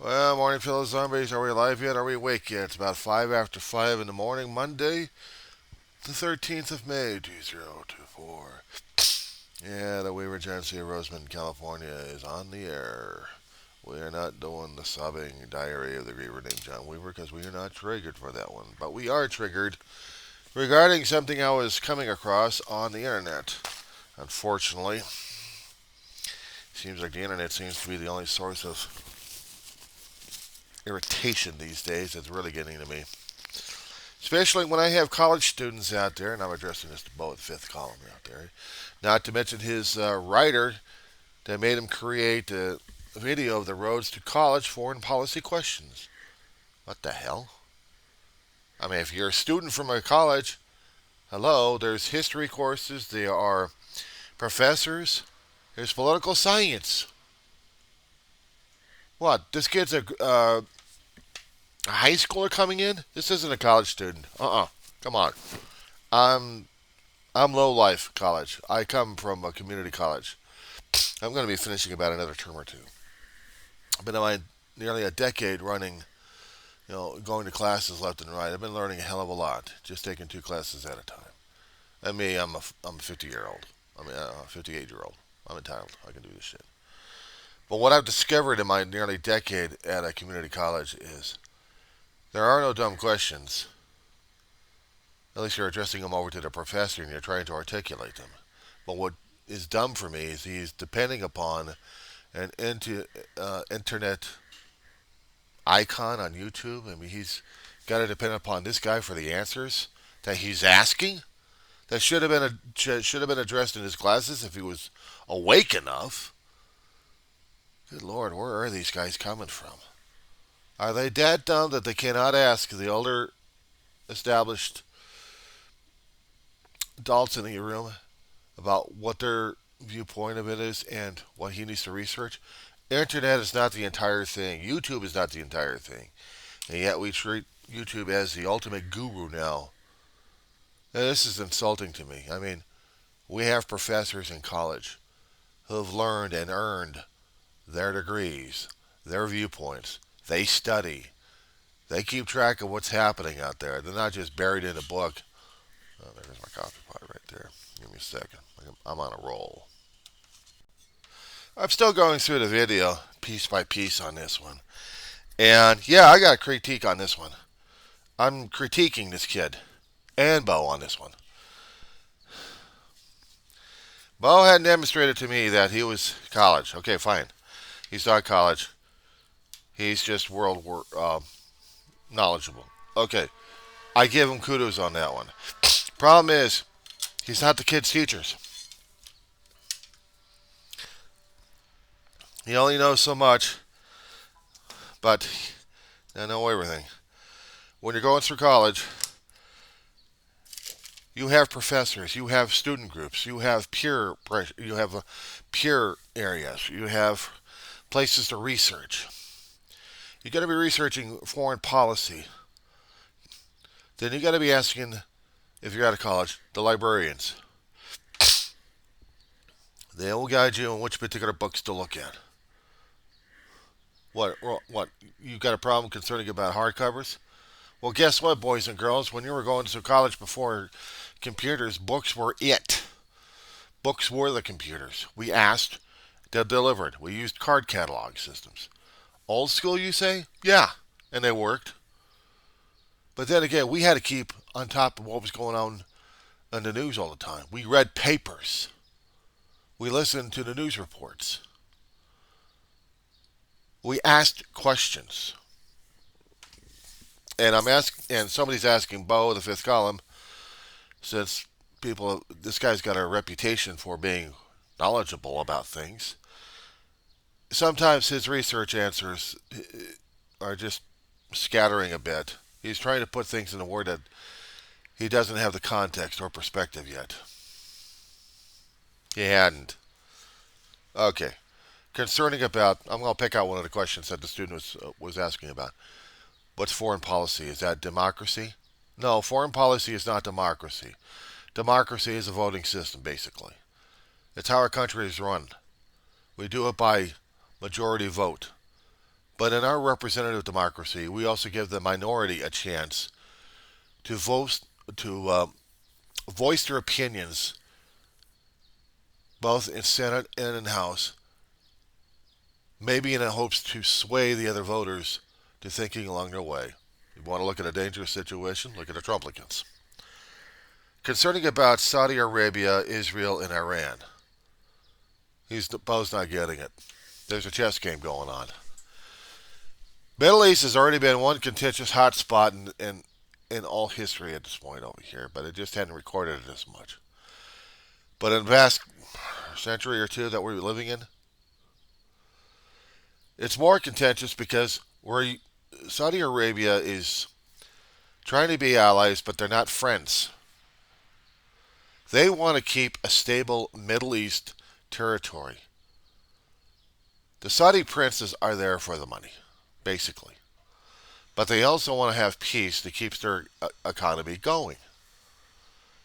Well, morning, fellow zombies. Are we alive yet? Are we awake yet? It's about 5 after 5 in the morning, Monday, the 13th of May, 2024. Yeah, the Weaver Agency of Roseman, California is on the air. We are not doing the sobbing diary of the Weaver named John Weaver because we are not triggered for that one. But we are triggered regarding something I was coming across on the internet. Unfortunately, seems like the internet seems to be the only source of irritation these days. It's really getting to me. Especially when I have college students out there, and I'm addressing this to Beau at the fifth column out there. Not to mention his writer that made him create a video of the roads to college foreign policy questions. What the hell? I mean, if you're a student from a college, hello, there's history courses, there are professors, there's political science. What? This kid's a high schooler coming in? This isn't a college student. Come on. I'm I'm low life college. I come from a community college. I'm going to be finishing about another term or two. I've been in my nearly a decade running, going to classes left and right. I've been learning a hell of a lot, just taking two classes at a time. And me, I'm a 50-year-old. I mean, 58-year-old. I'm entitled. I can do this shit. But what I've discovered in my nearly decade at a community college is there are no dumb questions. At least you're addressing them over to the professor and you're trying to articulate them. But what is dumb for me is he's depending upon an internet icon on YouTube. I mean, he's got to depend upon this guy for the answers that he's asking. That should have been addressed in his classes if he was awake enough. Good Lord, where are these guys coming from? Are they that dumb that they cannot ask the older established adults in the room about what their viewpoint of it is and what he needs to research? Internet is not the entire thing. YouTube is not the entire thing. And yet we treat YouTube as the ultimate guru now. And this is insulting to me. I mean, we have professors in college who have learned and earned their degrees, their viewpoints. They study. They keep track of what's happening out there. They're not just buried in a book. Oh, there's my coffee pot right there. Give me a second. I'm on a roll. I'm still going through the video piece by piece on this one. And yeah, I got a critique on this one. I'm critiquing this kid and Beau on this one. Beau had demonstrated to me that he was college. Okay, fine. He's not college. He's just world knowledgeable. Okay, I give him kudos on that one. Problem is, he's not the kid's teachers. He only knows so much, but I know everything. When you're going through college, you have professors, you have student groups, you have peer pressure, you have peer areas, you have places to research. You got to be researching foreign policy. Then you got to be asking, if you're out of college, the librarians. They will guide you on which particular books to look at. What? What? You got a problem concerning about hardcovers? Well, guess what, boys and girls? When you were going to college before computers, books were it. Books were the computers. We asked, they delivered. We used card catalog systems. Old school, you say? Yeah, and they worked. But then again, we had to keep on top of what was going on in the news all the time. We read papers. We listened to the news reports. We asked questions. And somebody's asking Beau, the fifth column, since this guy's got a reputation for being knowledgeable about things. Sometimes his research answers are just scattering a bit. He's trying to put things in a word that he doesn't have the context or perspective yet. He hadn't. Okay. Concerning about, I'm going to pick out one of the questions that the student was asking about. What's foreign policy? Is that democracy? No, foreign policy is not democracy. Democracy is a voting system, basically. It's how our country is run. We do it by majority vote. But in our representative democracy, we also give the minority a chance to to voice their opinions both in Senate and in House, maybe in hopes to sway the other voters to thinking along their way. You want to look at a dangerous situation? Look at the Trumplicans. Concerning about Saudi Arabia, Israel, and Iran, Beau's not getting it. There's a chess game going on. Middle East has already been one contentious hotspot in all history at this point over here, but it just hadn't recorded it as much. But in the past century or two that we're living in, it's more contentious because Saudi Arabia is trying to be allies, but they're not friends. They want to keep a stable Middle East territory. The Saudi princes are there for the money, basically. But they also want to have peace to keep their economy going.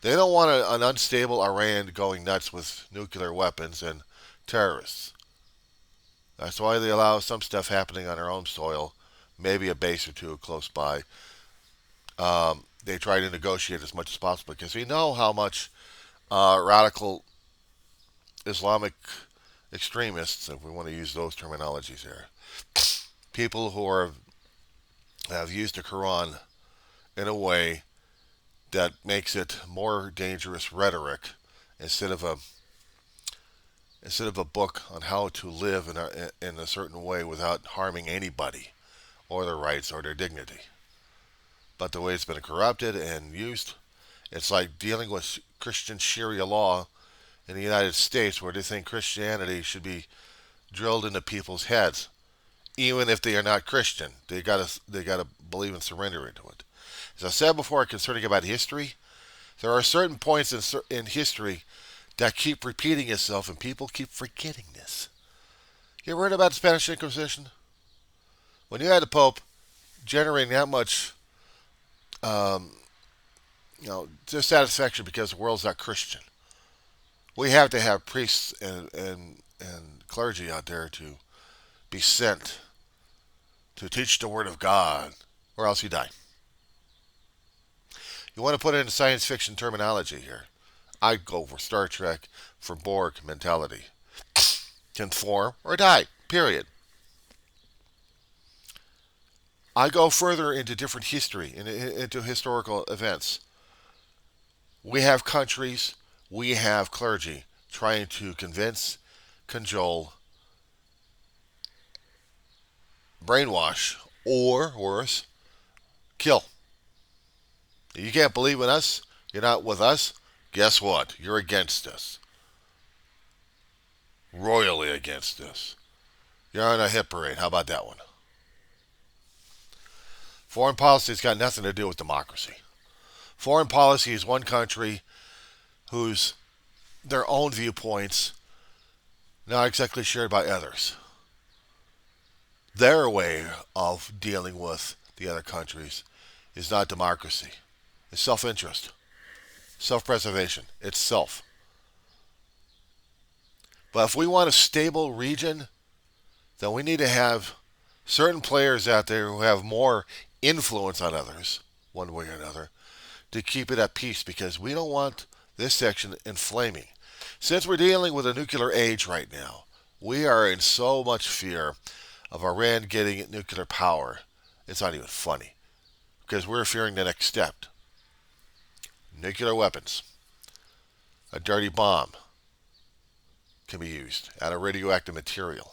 They don't want an unstable Iran going nuts with nuclear weapons and terrorists. That's why they allow some stuff happening on their own soil, maybe a base or two close by. They try to negotiate as much as possible because we know how much radical Islamic extremists, if we want to use those terminologies here, people who have used the Quran in a way that makes it more dangerous rhetoric instead of a book on how to live in a certain way without harming anybody or their rights or their dignity. But the way it's been corrupted and used, it's like dealing with Christian Sharia law in the United States, where they think Christianity should be drilled into people's heads, even if they are not Christian. They gotta believe and surrender into it. As I said before, concerning about history, there are certain points in history that keep repeating itself, and people keep forgetting this. You ever heard about the Spanish Inquisition? When you had the Pope generating that much, dissatisfaction because the world's not Christian, we have to have priests and clergy out there to be sent to teach the Word of God, or else you die. You want to put it in science fiction terminology here. I'd go for Star Trek, for Borg mentality. Conform or die, period. I go further into different history, into historical events. We have countries, we have clergy trying to convince, cajole, brainwash, or worse, kill. You can't believe in us, you're not with us, guess what? You're against us. Royally against us. You're on a hit parade. How about that one? Foreign policy has got nothing to do with democracy. Foreign policy is one country whose their own viewpoints not exactly shared by others. Their way of dealing with the other countries is not democracy. It's self-interest, self-preservation. It's self. But if we want a stable region, then we need to have certain players out there who have more influence on others, one way or another, to keep it at peace, because we don't want this section inflaming. Since we're dealing with a nuclear age right now, we are in so much fear of Iran getting nuclear power. It's not even funny, because we're fearing the next step. Nuclear weapons. A dirty bomb can be used out of radioactive material.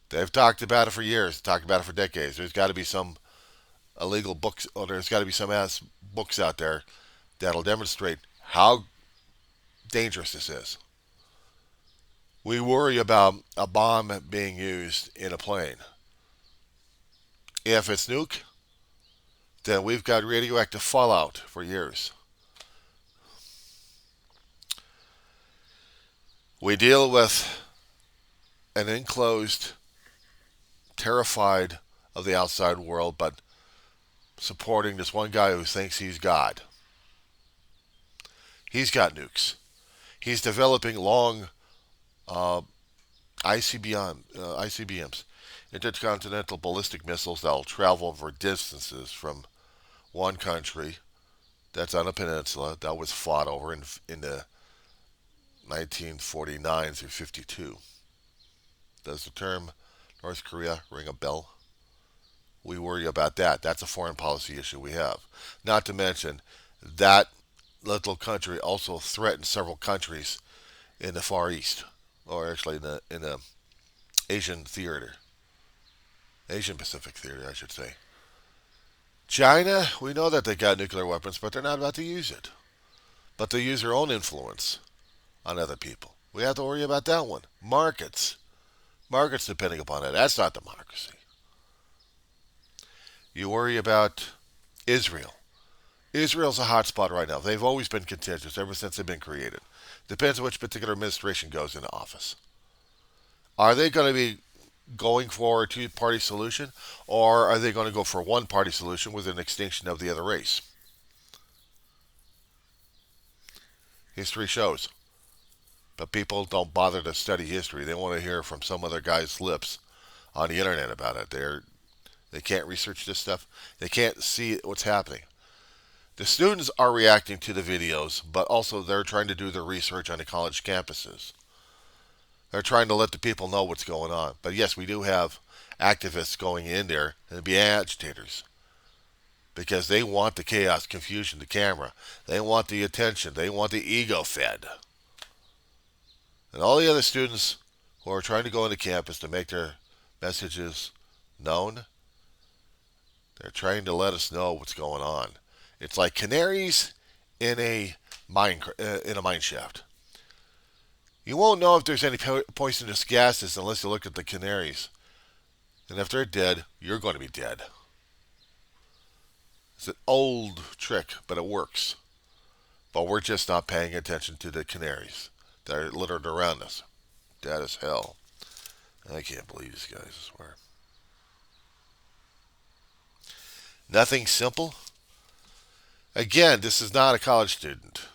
They've talked about it for years, talked about it for decades. There's got to be some illegal books, or there's got to be some ass books out there that'll demonstrate how dangerous this is. We worry about a bomb being used in a plane. If it's nuke, then we've got radioactive fallout for years. We deal with an enclosed, terrified of the outside world, but supporting this one guy who thinks he's God. He's got nukes. He's developing long ICBMs. Intercontinental ballistic missiles that will travel over distances from one country that's on a peninsula that was fought over in the 1949 through 52. Does the term North Korea ring a bell? We worry about that. That's a foreign policy issue we have. Not to mention that little country also threatens several countries in the Far East, or actually in the Asian theater, Asian Pacific theater, I should say. China, we know that they got nuclear weapons, but they're not about to use it. But they use their own influence on other people. We have to worry about that one. Markets depending upon it. That's not democracy. You worry about Israel. Israel's a hot spot right now. They've always been contentious ever since they've been created. Depends on which particular administration goes into office. Are they going to be going for a two-party solution, or are they going to go for a one-party solution with an extinction of the other race? History shows. But people don't bother to study history. They want to hear from some other guy's lips on the internet about it. They can't research this stuff. They can't see what's happening. The students are reacting to the videos, but also they're trying to do their research on the college campuses. They're trying to let the people know what's going on. But yes, we do have activists going in there and be agitators because they want the chaos, confusion, the camera. They want the attention. They want the ego fed. And all the other students who are trying to go into campus to make their messages known, they're trying to let us know what's going on. It's like canaries in a mine shaft. You won't know if there's any poisonous gases unless you look at the canaries. And if they're dead, you're going to be dead. It's an old trick, but it works. But we're just not paying attention to the canaries that are littered around us. Dead as hell. I can't believe these guys, I swear. Nothing simple. Again, this is not a college student.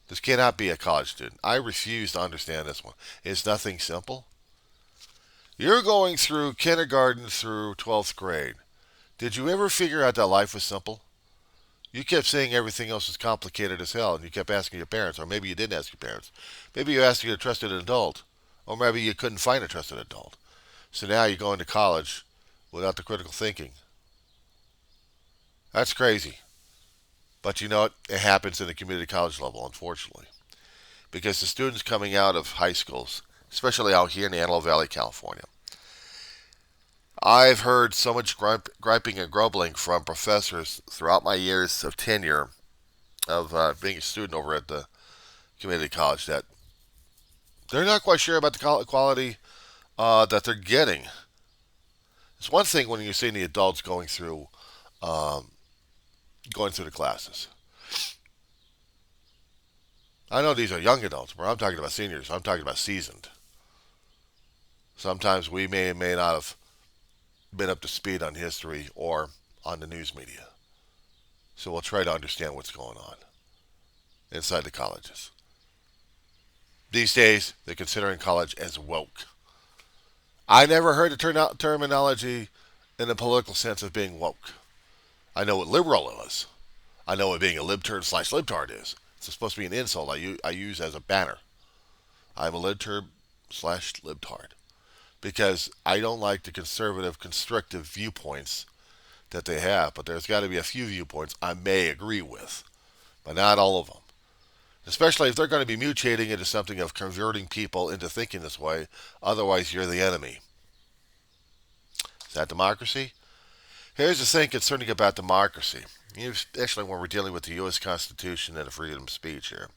This cannot be a college student. I refuse to understand this one. It's nothing simple. You're going through kindergarten through 12th grade. Did you ever figure out that life was simple? You kept saying everything else was complicated as hell, and you kept asking your parents, or maybe you didn't ask your parents. Maybe you asked a trusted adult, or maybe you couldn't find a trusted adult. So now you're going to college without the critical thinking. That's crazy. But you know what? It happens in the community college level, unfortunately. Because the students coming out of high schools, especially out here in the Antelope Valley, California, I've heard so much griping and grumbling from professors throughout my years of tenure of being a student over at the community college that they're not quite sure about the quality that they're getting. It's one thing when you're seeing the adults um, going through the classes. I know these are young adults, but I'm talking about seniors. I'm talking about seasoned. Sometimes we may not have been up to speed on history or on the news media. So we'll try to understand what's going on inside the colleges. These days, they're considering college as woke. I never heard the terminology in the political sense of being woke. I know what liberal is. I know what being a libturd / libtard is. It's supposed to be an insult I use as a banner. I'm a libturd / libtard. Because I don't like the conservative, constrictive viewpoints that they have, but there's got to be a few viewpoints I may agree with, but not all of them. Especially if they're going to be mutating into something of converting people into thinking this way, otherwise you're the enemy. Is that democracy? Here's the thing concerning about democracy, especially when we're dealing with the U.S. Constitution and the freedom of speech here.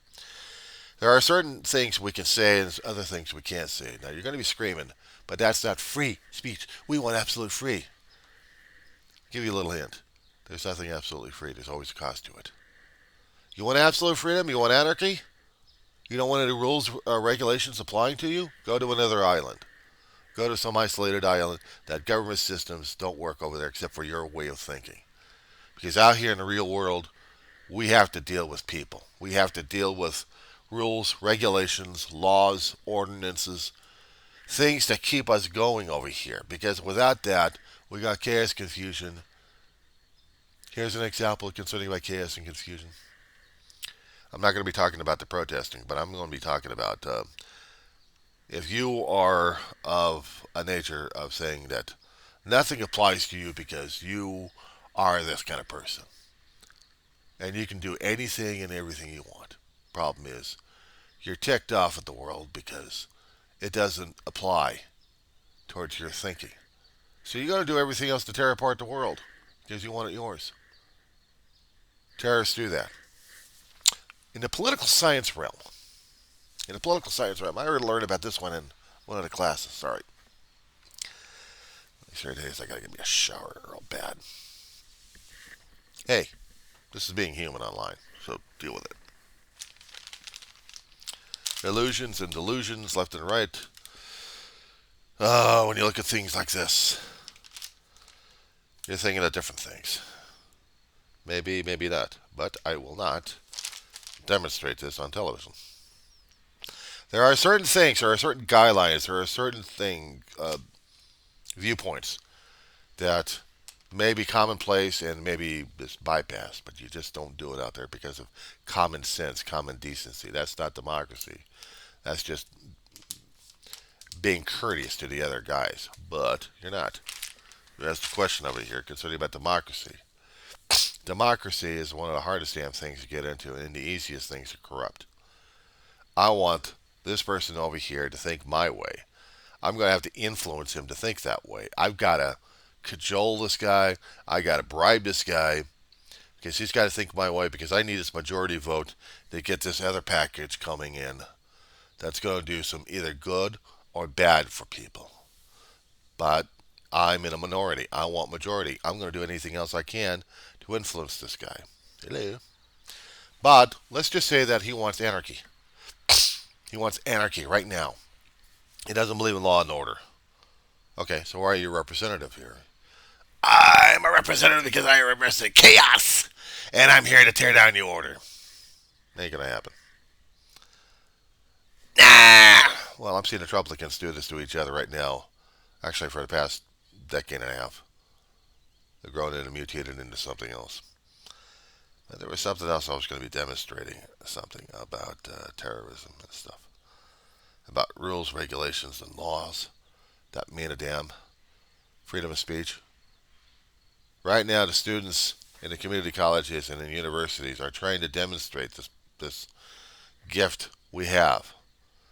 There are certain things we can say and other things we can't say. Now, you're going to be screaming, but that's not free speech. We want absolute free. I'll give you a little hint. There's nothing absolutely free. There's always a cost to it. You want absolute freedom? You want anarchy? You don't want any rules or regulations applying to you? Go to another island. Go to some isolated island that government systems don't work over there except for your way of thinking. Because out here in the real world, we have to deal with people. We have to deal with rules, regulations, laws, ordinances things that keep us going over here. Because without that, we got chaos, confusion. Here's an example concerning by chaos and confusion. I'm not going to be talking about the protesting, but I'm going to be talking about if you are of a nature of saying that nothing applies to you because you are this kind of person and you can do anything and everything you want. Problem is, you're ticked off at the world because it doesn't apply towards your thinking. So you're going to do everything else to tear apart the world because you want it yours. Terrorists do that. In the political science realm, I already learned about this one in one of the classes. Sorry. These 3 days, I got to get me a shower real bad. Hey, this is being human online, so deal with it. Illusions and delusions, left and right. When you look at things like this, you're thinking of different things. Maybe, maybe not. But I will not demonstrate this on television. There are certain things, there are certain guidelines, there are certain viewpoints that may be commonplace and maybe just bypassed, but you just don't do it out there because of common sense, common decency. That's not democracy. That's just being courteous to the other guys. But you're not. That's the question over here concerning about democracy. Democracy is one of the hardest damn things to get into and the easiest things to corrupt. I want this person over here to think my way. I'm going to have to influence him to think that way. I've got to cajole this guy. I got to bribe this guy because he's got to think my way because I need his majority vote to get this other package coming in that's going to do some either good or bad for people. But I'm in a minority. I want majority. I'm going to do anything else I can to influence this guy. Hello. But let's just say that he wants anarchy. He wants anarchy right now. He doesn't believe in law and order. Okay, so why are you a representative here? I'm a representative because I represent chaos, and I'm here to tear down your order. Ain't gonna happen. Nah! Well, I'm seeing the Republicans do this to each other right now. Actually, for the past decade and a half. They've grown and mutated into something else. But there was something else I was going to be demonstrating. Something about terrorism and stuff. About rules, regulations, and laws. That mean a damn. Freedom of speech. Right now, the students in the community colleges and in universities are trying to demonstrate this gift we have.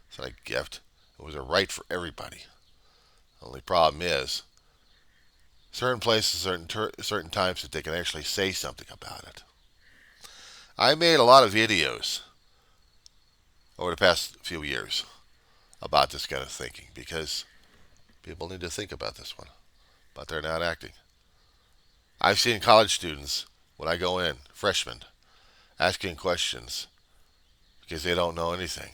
It's not a gift. It was a right for everybody. The only problem is certain places, certain times that they can actually say something about it. I made a lot of videos over the past few years about this kind of thinking because people need to think about this one, but they're not acting. I've seen college students, when I go in, freshmen, asking questions because they don't know anything.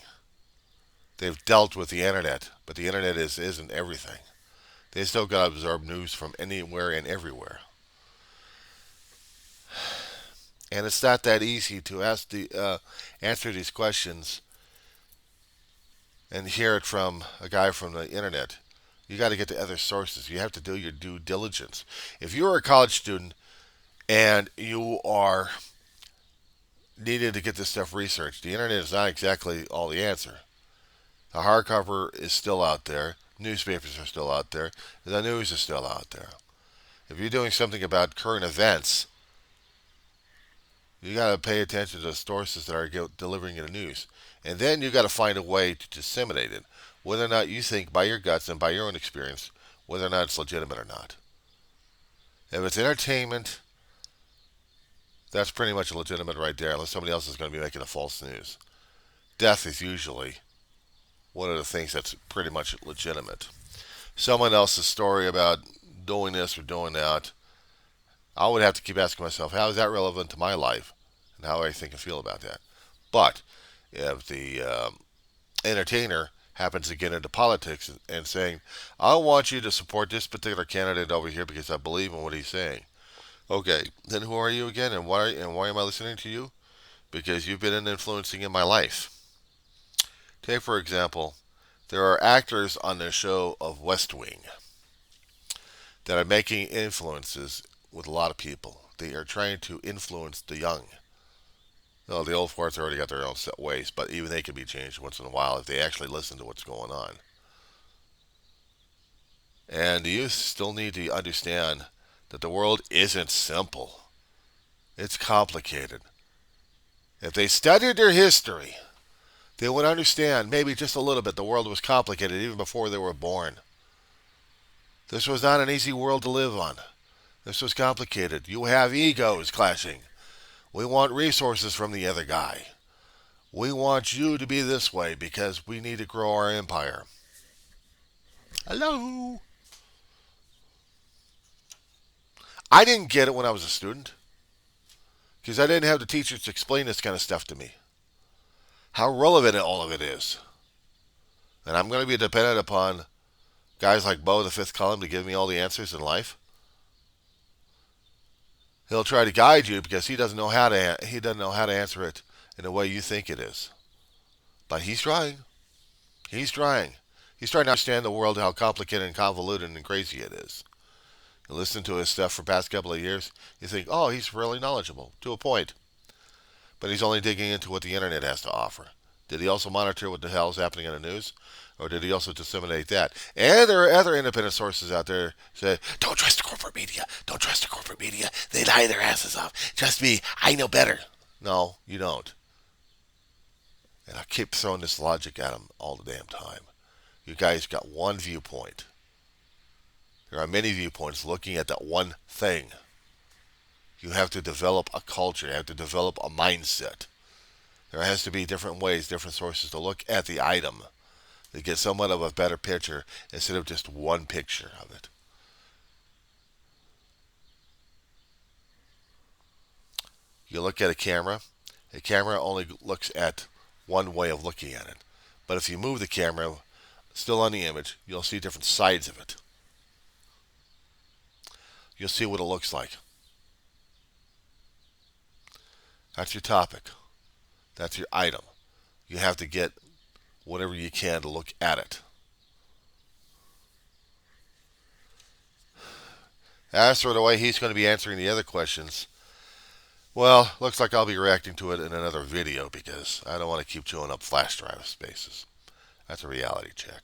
They've dealt with the internet, but the internet isn't everything. They still got to absorb news from anywhere and everywhere. And it's not that easy to answer these questions and hear it from a guy from the internet. You got to get to other sources. You have to do your due diligence. If you're a college student and you are needed to get this stuff researched, the internet is not exactly all the answer. The hardcover is still out there. Newspapers are still out there. The news is still out there. If you're doing something about current events, you got to pay attention to the sources that are delivering you the news. And then you got to find a way to disseminate it, whether or not you think by your guts and by your own experience, whether or not it's legitimate or not. If it's entertainment, that's pretty much legitimate right there, unless somebody else is going to be making a false news. Death is usually one of the things that's pretty much legitimate. Someone else's story about doing this or doing that, I would have to keep asking myself, how is that relevant to my life? And how I think and feel about that. But if the entertainer happens to get into politics and saying, I want you to support this particular candidate over here because I believe in what he's saying. Okay, then who are you again, and why am I listening to you? Because you've been influencing in my life. Take, for example, There are actors on the show of West Wing that are making influences with a lot of people. They are trying to influence the young. No, the old farts already got their own set ways, but even they can be changed once in a while if they actually listen to what's going on. And the youth still need to understand that the world isn't simple. It's complicated. If they studied their history, they would understand maybe just a little bit the world was complicated even before they were born. This was not an easy world to live on. This was complicated. You have egos clashing. We want resources from the other guy. We want you to be this way because we need to grow our empire. Hello. I didn't get it when I was a student because I didn't have the teachers to explain this kind of stuff to me. How relevant all of it is. And I'm going to be dependent upon guys like Beau, the fifth column, to give me all the answers in life. He'll try to guide you because he doesn't know how to answer it in the way you think it is. But he's trying. He's trying. He's trying to understand the world, how complicated and convoluted and crazy it is. You listen to his stuff for the past couple of years, you think, oh, he's really knowledgeable to a point. But he's only digging into what the internet has to offer. Did he also monitor what the hell is happening in the news? Or did he also disseminate that? And there are other independent sources out there that say, don't trust the corporate media. Don't trust the corporate media. They lie their asses off. Trust me, I know better. No, you don't. And I keep throwing this logic at them all the damn time. You guys got one viewpoint. There are many viewpoints looking at that one thing. You have to develop a culture. You have to develop a mindset. There has to be different ways, different sources to look at the item to get somewhat of a better picture instead of just one picture of it. You look at a camera only looks at one way of looking at it. But if you move the camera still on the image, you'll see different sides of it. You'll see what it looks like. That's your topic. That's your item. You have to get whatever you can to look at it. As for the way he's going to be answering the other questions, well, looks like I'll be reacting to it in another video because I don't want to keep chewing up flash drive spaces. That's a reality check.